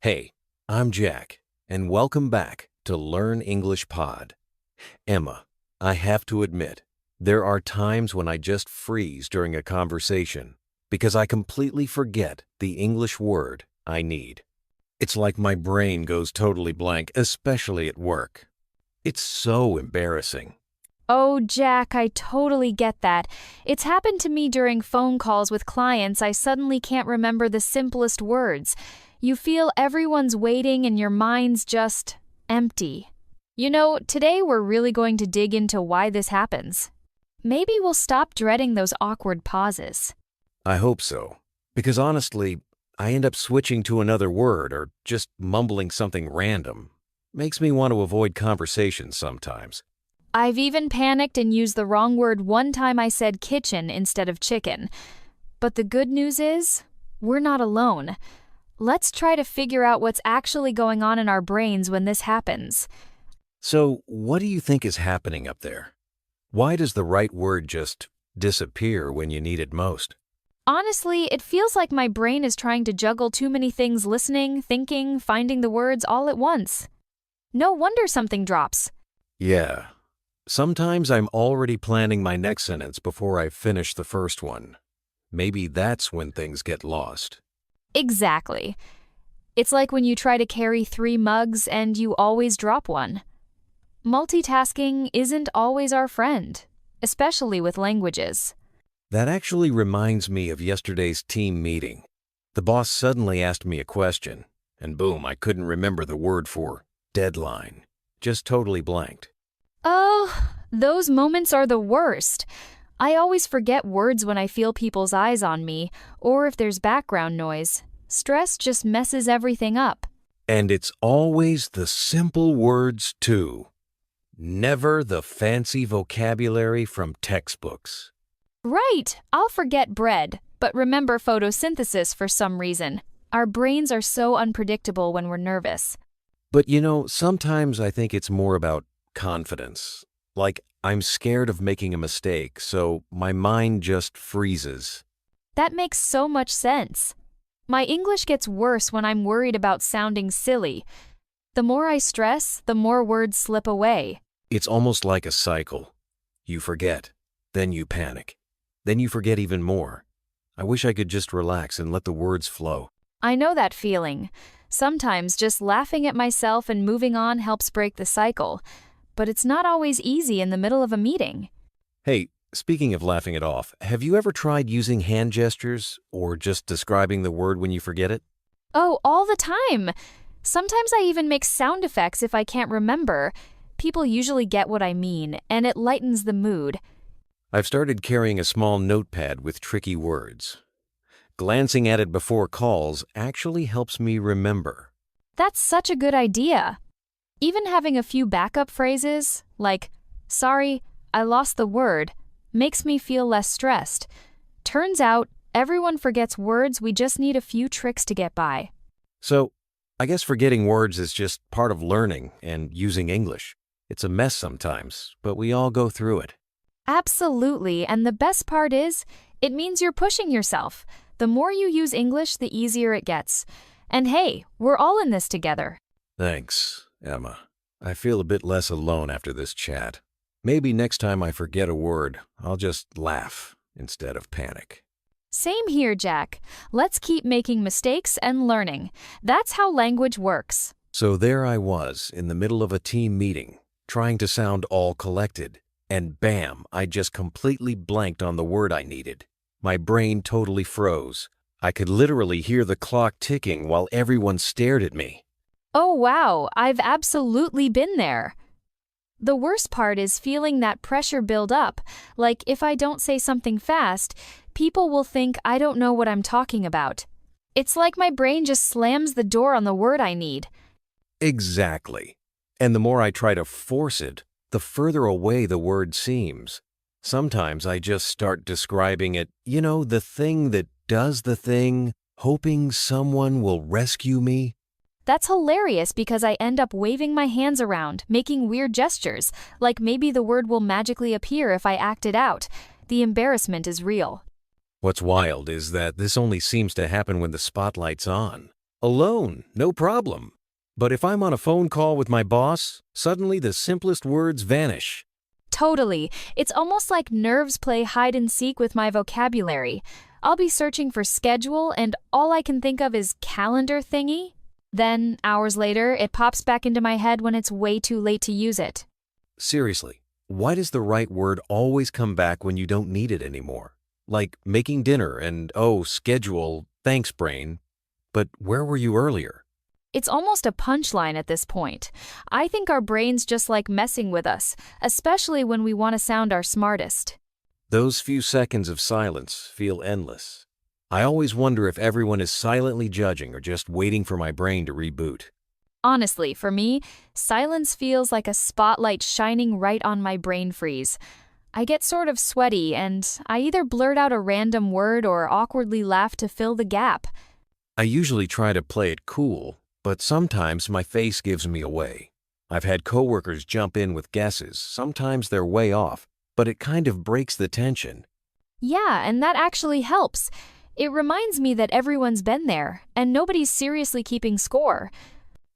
Hey, I'm Jack, and welcome back to Learn English Pod. Emma, I have to admit, there are times when I just freeze during a conversation because I completely forget the English word I need. It's like my brain goes totally blank, especially at work. It's so embarrassing. Oh, Jack, I totally get that. It's happened to me during phone calls with clients. I suddenly can't remember the simplest words. You feel everyone's waiting and your mind's just empty. Today we're really going to dig into why this happens. Maybe we'll stop dreading those awkward pauses. I hope so, because honestly, I end up switching to another word or just mumbling something random. Makes me want to avoid conversations sometimes. I've even panicked and used the wrong word one time. I said kitchen instead of chicken. But the good news is, we're not alone. Let's try to figure out what's actually going on in our brains when this happens. So, what do you think is happening up there? Why does the right word just disappear when you need it most? Honestly, it feels like my brain is trying to juggle too many things: listening, thinking, finding the words all at once. No wonder something drops. Yeah. Sometimes I'm already planning my next sentence before I finish the first one. Maybe that's when things get lost. Exactly. It's like when you try to carry 3 mugs and you always drop one. Multitasking isn't always our friend, especially with languages. That actually reminds me of yesterday's team meeting. The boss suddenly asked me a question, and boom, I couldn't remember the word for deadline. Just totally blanked. Oh, those moments are the worst. I always forget words when I feel people's eyes on me, or if there's background noise. Stress just messes everything up. And it's always the simple words, too. Never the fancy vocabulary from textbooks. Right, I'll forget bread, but remember photosynthesis for some reason. Our brains are so unpredictable when we're nervous. But sometimes I think it's more about confidence. Like, I'm scared of making a mistake, so my mind just freezes. That makes so much sense. My English gets worse when I'm worried about sounding silly. The more I stress, the more words slip away. It's almost like a cycle. You forget, then you panic, then you forget even more. I wish I could just relax and let the words flow. I know that feeling. Sometimes just laughing at myself and moving on helps break the cycle. But it's not always easy in the middle of a meeting. Hey, speaking of laughing it off, have you ever tried using hand gestures or just describing the word when you forget it? Oh, all the time. Sometimes I even make sound effects if I can't remember. People usually get what I mean, and it lightens the mood. I've started carrying a small notepad with tricky words. Glancing at it before calls actually helps me remember. That's such a good idea. Even having a few backup phrases, like, sorry, I lost the word, makes me feel less stressed. Turns out, everyone forgets words. We just need a few tricks to get by. So, I guess forgetting words is just part of learning and using English. It's a mess sometimes, but we all go through it. Absolutely, and the best part is, it means you're pushing yourself. The more you use English, the easier it gets. And hey, we're all in this together. Thanks, Emma. I feel a bit less alone after this chat. Maybe next time I forget a word, I'll just laugh instead of panic. Same here, Jack. Let's keep making mistakes and learning. That's how language works. So there I was in the middle of a team meeting, trying to sound all collected, and bam, I just completely blanked on the word I needed. My brain totally froze. I could literally hear the clock ticking while everyone stared at me. Oh wow, I've absolutely been there. The worst part is feeling that pressure build up, like if I don't say something fast, people will think I don't know what I'm talking about. It's like my brain just slams the door on the word I need. Exactly. And the more I try to force it, the further away the word seems. Sometimes I just start describing it, the thing that does the thing, hoping someone will rescue me. That's hilarious because I end up waving my hands around, making weird gestures, like maybe the word will magically appear if I act it out. The embarrassment is real. What's wild is that this only seems to happen when the spotlight's on. Alone, no problem. But if I'm on a phone call with my boss, suddenly the simplest words vanish. Totally. It's almost like nerves play hide and seek with my vocabulary. I'll be searching for schedule, and all I can think of is calendar thingy. Then, hours later, it pops back into my head when it's way too late to use it. Seriously, why does the right word always come back when you don't need it anymore? Like making dinner and, oh, schedule, thanks, brain. But where were you earlier? It's almost a punchline at this point. I think our brains just like messing with us, especially when we want to sound our smartest. Those few seconds of silence feel endless. I always wonder if everyone is silently judging or just waiting for my brain to reboot. Honestly, for me, silence feels like a spotlight shining right on my brain freeze. I get sort of sweaty, and I either blurt out a random word or awkwardly laugh to fill the gap. I usually try to play it cool, but sometimes my face gives me away. I've had coworkers jump in with guesses. Sometimes they're way off, but it kind of breaks the tension. Yeah, and that actually helps. It reminds me that everyone's been there, and nobody's seriously keeping score.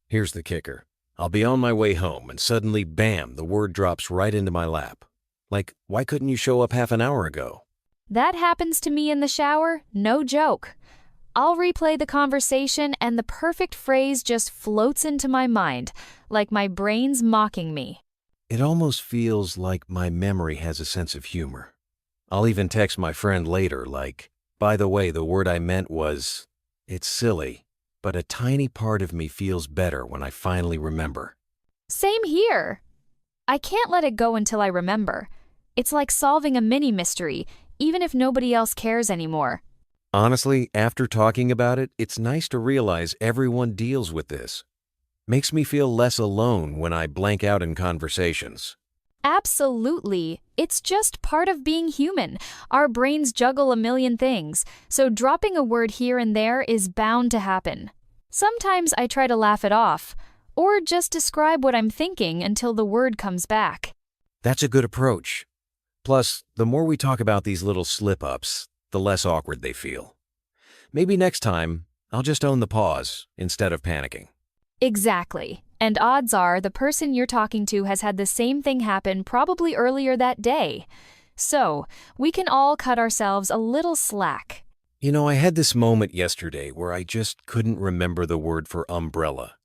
Here's the kicker. I'll be on my way home, and suddenly, bam, the word drops right into my lap. Like, why couldn't you show up half an hour ago? That happens to me in the shower, no joke. I'll replay the conversation, and the perfect phrase just floats into my mind, like my brain's mocking me. It almost feels like my memory has a sense of humor. I'll even text my friend later, like, by the way, the word I meant was, it's silly, but a tiny part of me feels better when I finally remember. Same here. I can't let it go until I remember. It's like solving a mini mystery, even if nobody else cares anymore. Honestly, after talking about it, it's nice to realize everyone deals with this. Makes me feel less alone when I blank out in conversations. Absolutely. It's just part of being human. Our brains juggle a million things, so dropping a word here and there is bound to happen. Sometimes I try to laugh it off, or just describe what I'm thinking until the word comes back. That's a good approach. Plus, the more we talk about these little slip-ups, the less awkward they feel. Maybe next time, I'll just own the pause instead of panicking. Exactly. And odds are the person you're talking to has had the same thing happen probably earlier that day. So, we can all cut ourselves a little slack. You know, I had this moment yesterday where I just couldn't remember the word for umbrella.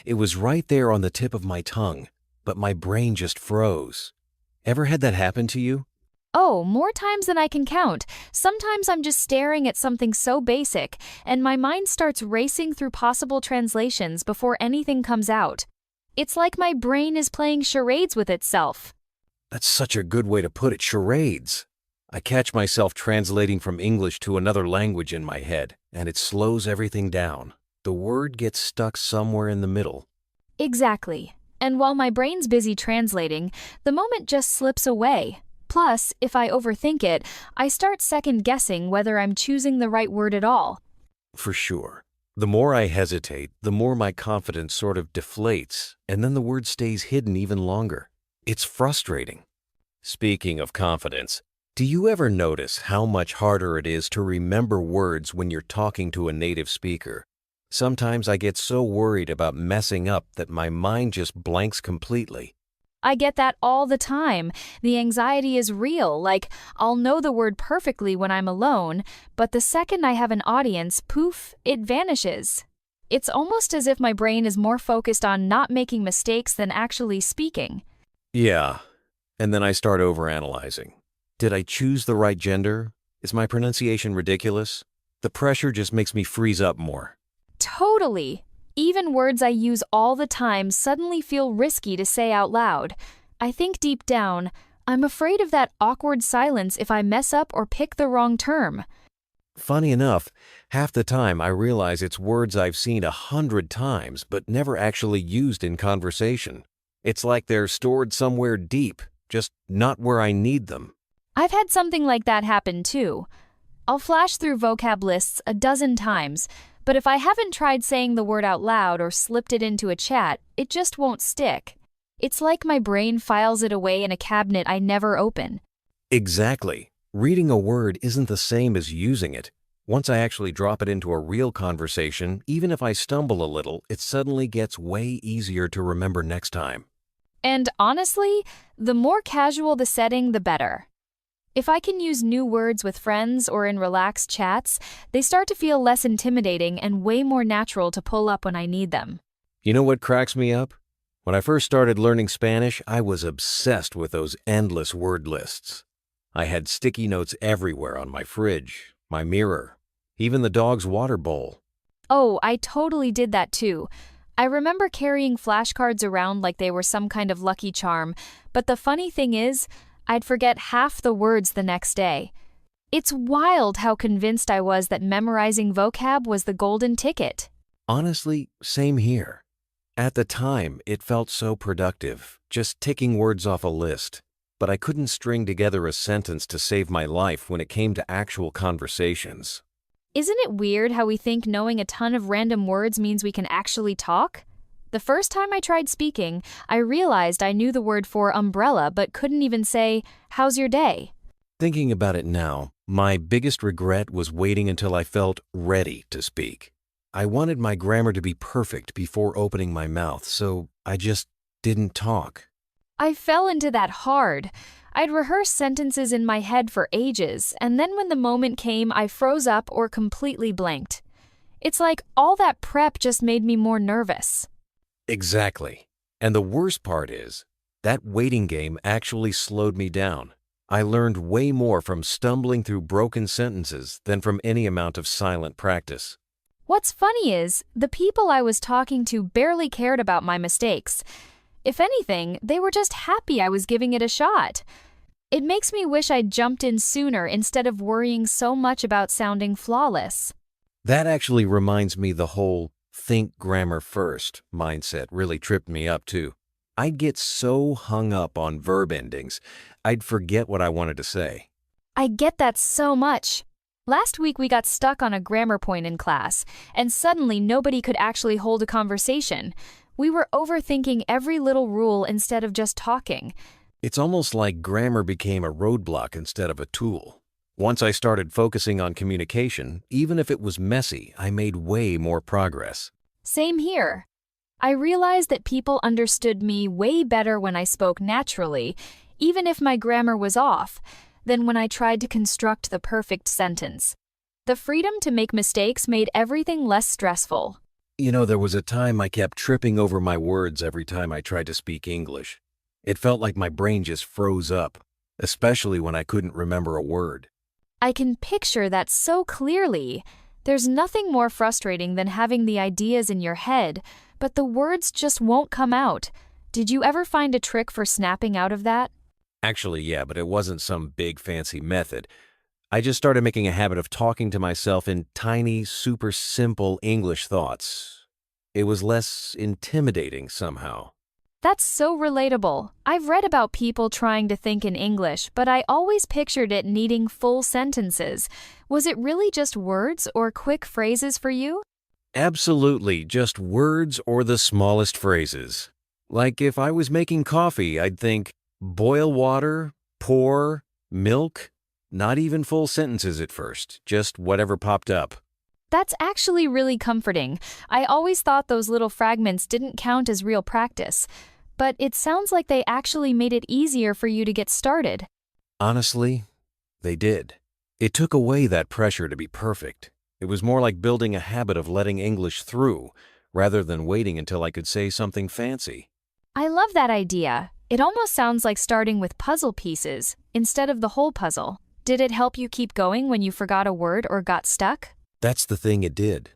It was right there on the tip of my tongue, but my brain just froze. Ever had that happen to you? Oh, more times than I can count. Sometimes I'm just staring at something so basic, and my mind starts racing through possible translations before anything comes out. It's like my brain is playing charades with itself. That's such a good way to put it, charades. I catch myself translating from English to another language in my head, and it slows everything down. The word gets stuck somewhere in the middle. Exactly. And while my brain's busy translating, the moment just slips away. Plus, if I overthink it, I start second-guessing whether I'm choosing the right word at all. For sure. The more I hesitate, the more my confidence sort of deflates, and then the word stays hidden even longer. It's frustrating. Speaking of confidence, do you ever notice how much harder it is to remember words when you're talking to a native speaker? Sometimes I get so worried about messing up that my mind just blanks completely. I get that all the time. The anxiety is real, like I'll know the word perfectly when I'm alone, but the second I have an audience, poof, it vanishes. It's almost as if my brain is more focused on not making mistakes than actually speaking. Yeah, and then I start overanalyzing. Did I choose the right gender? Is my pronunciation ridiculous? The pressure just makes me freeze up more. Totally. Even words I use all the time suddenly feel risky to say out loud. I think deep down, I'm afraid of that awkward silence if I mess up or pick the wrong term. Funny enough, half the time I realize it's words I've seen 100 times but never actually used in conversation. It's like they're stored somewhere deep, just not where I need them. I've had something like that happen too. I'll flash through vocab lists a dozen times, but if I haven't tried saying the word out loud or slipped it into a chat, it just won't stick. It's like my brain files it away in a cabinet I never open. Exactly. Reading a word isn't the same as using it. Once I actually drop it into a real conversation, even if I stumble a little, it suddenly gets way easier to remember next time. And honestly, the more casual the setting, the better. If I can use new words with friends or in relaxed chats, they start to feel less intimidating and way more natural to pull up when I need them. You know what cracks me up? When I first started learning Spanish, I was obsessed with those endless word lists. I had sticky notes everywhere on my fridge, my mirror, even the dog's water bowl. Oh, I totally did that too. I remember carrying flashcards around like they were some kind of lucky charm, but the funny thing is, I'd forget half the words the next day. It's wild how convinced I was that memorizing vocab was the golden ticket. Honestly, same here. At the time, it felt so productive, just ticking words off a list. But I couldn't string together a sentence to save my life when it came to actual conversations. Isn't it weird how we think knowing a ton of random words means we can actually talk? The first time I tried speaking, I realized I knew the word for umbrella but couldn't even say, "How's your day?" Thinking about it now, my biggest regret was waiting until I felt ready to speak. I wanted my grammar to be perfect before opening my mouth, so I just didn't talk. I fell into that hard. I'd rehearse sentences in my head for ages, and then when the moment came, I froze up or completely blanked. It's like all that prep just made me more nervous. Exactly. And the worst part is, that waiting game actually slowed me down. I learned way more from stumbling through broken sentences than from any amount of silent practice. What's funny is, the people I was talking to barely cared about my mistakes. If anything, they were just happy I was giving it a shot. It makes me wish I'd jumped in sooner instead of worrying so much about sounding flawless. That actually reminds me the whole think grammar first mindset really tripped me up too. I'd get so hung up on verb endings, I'd forget what I wanted to say. I get that so much. Last week we got stuck on a grammar point in class, and suddenly nobody could actually hold a conversation. We were overthinking every little rule instead of just talking. It's almost like grammar became a roadblock instead of a tool. Once I started focusing on communication, even if it was messy, I made way more progress. Same here. I realized that people understood me way better when I spoke naturally, even if my grammar was off, than when I tried to construct the perfect sentence. The freedom to make mistakes made everything less stressful. You know, there was a time I kept tripping over my words every time I tried to speak English. It felt like my brain just froze up, especially when I couldn't remember a word. I can picture that so clearly. There's nothing more frustrating than having the ideas in your head, but the words just won't come out. Did you ever find a trick for snapping out of that? Actually, yeah, but it wasn't some big fancy method. I just started making a habit of talking to myself in tiny, super simple English thoughts. It was less intimidating somehow. That's so relatable. I've read about people trying to think in English, but I always pictured it needing full sentences. Was it really just words or quick phrases for you? Absolutely, just words or the smallest phrases. Like if I was making coffee, I'd think, boil water, pour, milk. Not even full sentences at first, just whatever popped up. That's actually really comforting. I always thought those little fragments didn't count as real practice. But it sounds like they actually made it easier for you to get started. Honestly, they did. It took away that pressure to be perfect. It was more like building a habit of letting English through, rather than waiting until I could say something fancy. I love that idea. It almost sounds like starting with puzzle pieces, instead of the whole puzzle. Did it help you keep going when you forgot a word or got stuck? That's the thing, it did.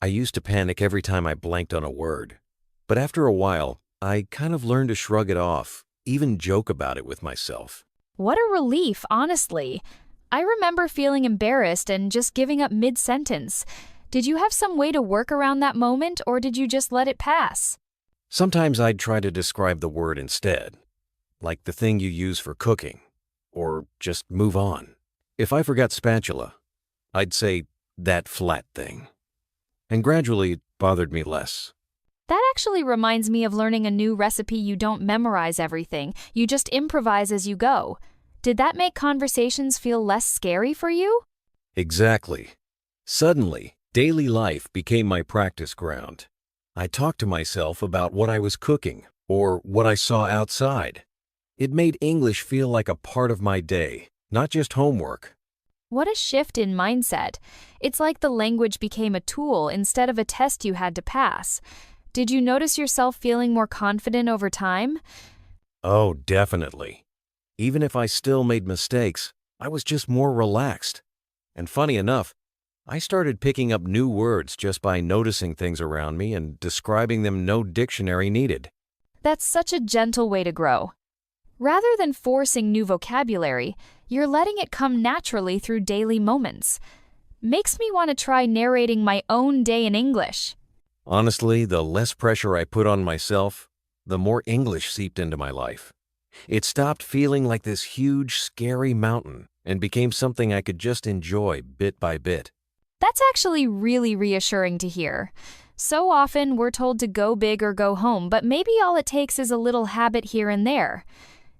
I used to panic every time I blanked on a word. But after a while, I kind of learned to shrug it off, even joke about it with myself. What a relief, honestly. I remember feeling embarrassed and just giving up mid-sentence. Did you have some way to work around that moment, or did you just let it pass? Sometimes I'd try to describe the word instead, like the thing you use for cooking, or just move on. If I forgot spatula, I'd say, that flat thing. And gradually it bothered me less. That actually reminds me of learning a new recipe. You don't memorize everything, you just improvise as you go. Did that make conversations feel less scary for you? Exactly. Suddenly, daily life became my practice ground. I talked to myself about what I was cooking or what I saw outside. It made English feel like a part of my day, not just homework. What a shift in mindset. It's like the language became a tool instead of a test you had to pass. Did you notice yourself feeling more confident over time? Oh, definitely. Even if I still made mistakes, I was just more relaxed. And funny enough, I started picking up new words just by noticing things around me and describing them no dictionary needed. That's such a gentle way to grow. Rather than forcing new vocabulary, you're letting it come naturally through daily moments. Makes me want to try narrating my own day in English. Honestly, the less pressure I put on myself, the more English seeped into my life. It stopped feeling like this huge, scary mountain and became something I could just enjoy bit by bit. That's actually really reassuring to hear. So often we're told to go big or go home, but maybe all it takes is a little habit here and there.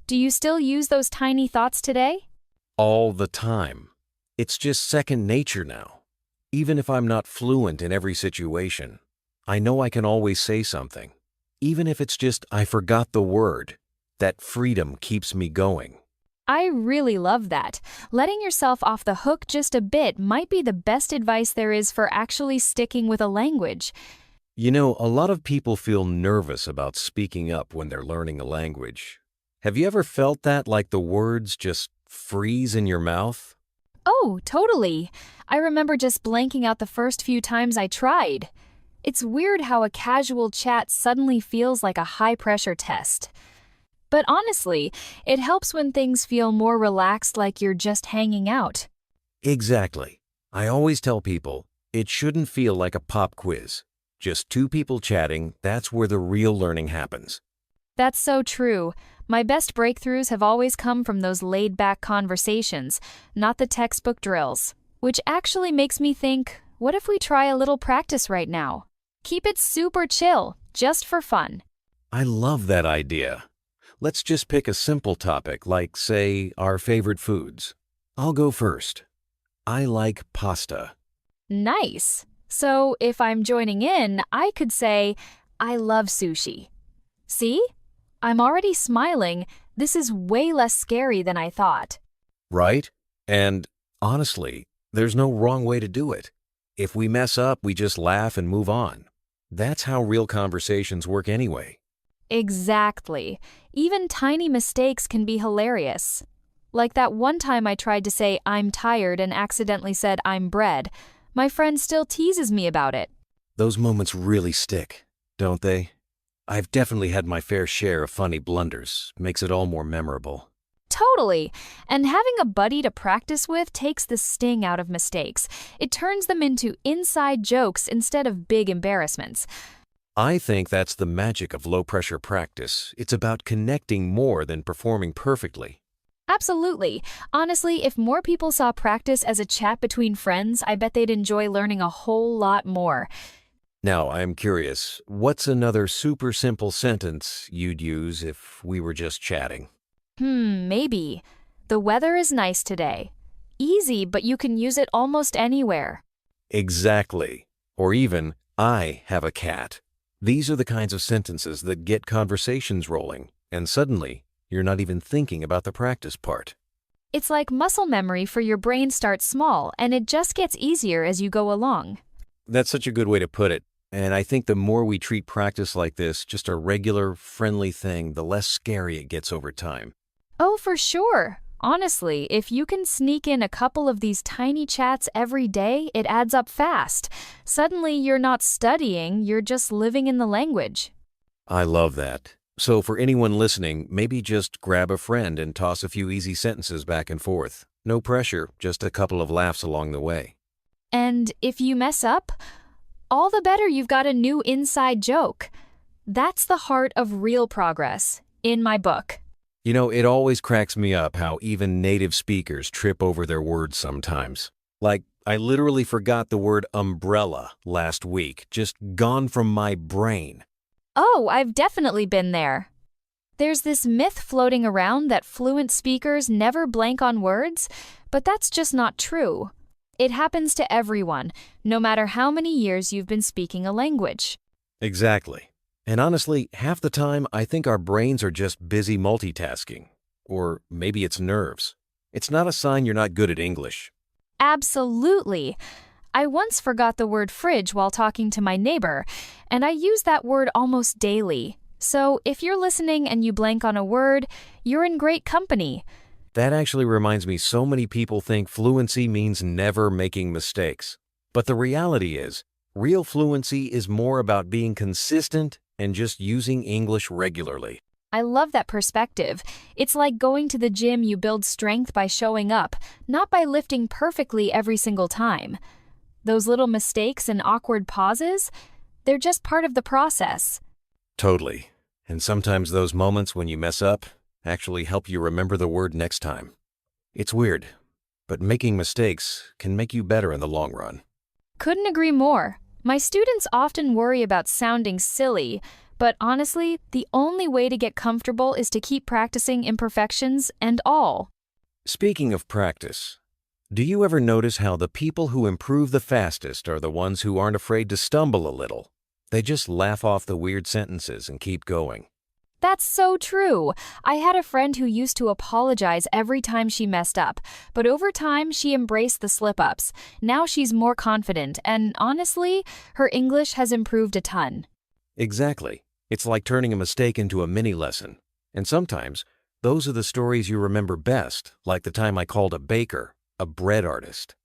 Do you still use those tiny thoughts today? All the time. It's just second nature now. Even if I'm not fluent in every situation, I know I can always say something. Even if it's just I forgot the word, that freedom keeps me going. I really love that. Letting yourself off the hook just a bit might be the best advice there is for actually sticking with a language. You know, a lot of people feel nervous about speaking up when they're learning a language. Have you ever felt that, like the words just freeze in your mouth? Oh, totally. I remember just blanking out the first few times I tried. It's weird how a casual chat suddenly feels like a high-pressure test. But honestly, it helps when things feel more relaxed, like you're just hanging out. Exactly. I always tell people, it shouldn't feel like a pop quiz. Just two people chatting, that's where the real learning happens. That's so true. My best breakthroughs have always come from those laid-back conversations, not the textbook drills. Which actually makes me think, what if we try a little practice right now? Keep it super chill, just for fun. I love that idea. Let's just pick a simple topic, like, say, our favorite foods. I'll go first. I like pasta. Nice. So if I'm joining in, I could say, I love sushi. See? I'm already smiling. This is way less scary than I thought. Right? And honestly, there's no wrong way to do it. If we mess up, we just laugh and move on. That's how real conversations work anyway. Exactly. Even tiny mistakes can be hilarious. Like that one time I tried to say I'm tired and accidentally said I'm bread. My friend still teases me about it. Those moments really stick, don't they? I've definitely had my fair share of funny blunders. Makes it all more memorable. Totally. And having a buddy to practice with takes the sting out of mistakes. It turns them into inside jokes instead of big embarrassments. I think that's the magic of low-pressure practice. It's about connecting more than performing perfectly. Absolutely. Honestly, if more people saw practice as a chat between friends, I bet they'd enjoy learning a whole lot more. Now, I'm curious, what's another super simple sentence you'd use if we were just chatting? Maybe. The weather is nice today. Easy, but you can use it almost anywhere. Exactly. Or even, I have a cat. These are the kinds of sentences that get conversations rolling, and suddenly, you're not even thinking about the practice part. It's like muscle memory for your brain starts small, and it just gets easier as you go along. That's such a good way to put it. And I think the more we treat practice like this, just a regular, friendly thing, the less scary it gets over time. Oh, for sure. Honestly, if you can sneak in a couple of these tiny chats every day, it adds up fast. Suddenly, you're not studying, you're just living in the language. I love that. So for anyone listening, maybe just grab a friend and toss a few easy sentences back and forth. No pressure, just a couple of laughs along the way. And if you mess up, all the better, you've got a new inside joke. That's the heart of real progress, in my book. You know, it always cracks me up how even native speakers trip over their words sometimes. Like, I literally forgot the word umbrella last week, just gone from my brain. Oh, I've definitely been there. There's this myth floating around that fluent speakers never blank on words, but that's just not true. It happens to everyone, no matter how many years you've been speaking a language. Exactly. And honestly, half the time I think our brains are just busy multitasking. Or maybe it's nerves. It's not a sign you're not good at English. Absolutely. I once forgot the word fridge while talking to my neighbor, and I use that word almost daily. So if you're listening and you blank on a word, you're in great company. That actually reminds me, so many people think fluency means never making mistakes. But the reality is, real fluency is more about being consistent and just using English regularly. I love that perspective. It's like going to the gym, you build strength by showing up, not by lifting perfectly every single time. Those little mistakes and awkward pauses, they're just part of the process. Totally. And sometimes those moments when you mess up actually help you remember the word next time. It's weird, but making mistakes can make you better in the long run. Couldn't agree more. My students often worry about sounding silly, but honestly, the only way to get comfortable is to keep practicing imperfections and all. Speaking of practice, do you ever notice how the people who improve the fastest are the ones who aren't afraid to stumble a little? They just laugh off the weird sentences and keep going. That's so true. I had a friend who used to apologize every time she messed up, but over time she embraced the slip-ups. Now she's more confident, and honestly, her English has improved a ton. Exactly. It's like turning a mistake into a mini lesson. And sometimes, those are the stories you remember best, like the time I called a baker a bread artist.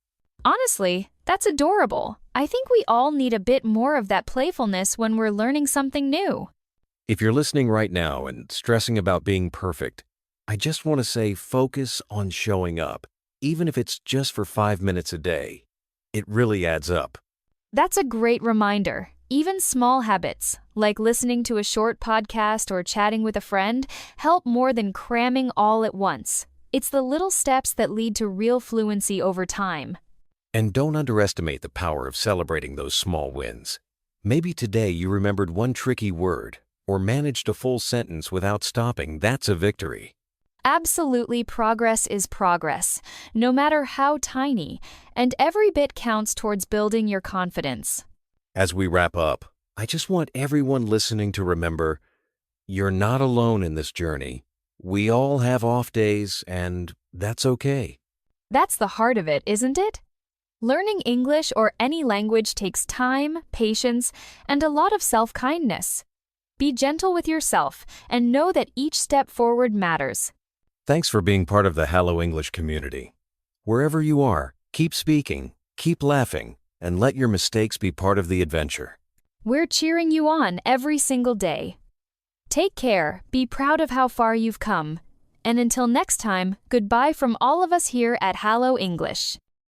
Honestly, that's adorable. I think we all need a bit more of that playfulness when we're learning something new. If you're listening right now and stressing about being perfect, I just want to say focus on showing up, even if it's just for 5 minutes a day. It really adds up. That's a great reminder. Even small habits, like listening to a short podcast or chatting with a friend, help more than cramming all at once. It's the little steps that lead to real fluency over time. And don't underestimate the power of celebrating those small wins. Maybe today you remembered one tricky word or managed a full sentence without stopping. That's a victory. Absolutely, progress is progress, no matter how tiny, and every bit counts towards building your confidence. As we wrap up, I just want everyone listening to remember, you're not alone in this journey. We all have off days, and that's okay. That's the heart of it, isn't it? Learning English or any language takes time, patience, and a lot of self-kindness. Be gentle with yourself and know that each step forward matters. Thanks for being part of the Hello English community. Wherever you are, keep speaking, keep laughing, and let your mistakes be part of the adventure. We're cheering you on every single day. Take care, be proud of how far you've come. And until next time, goodbye from all of us here at Hello English.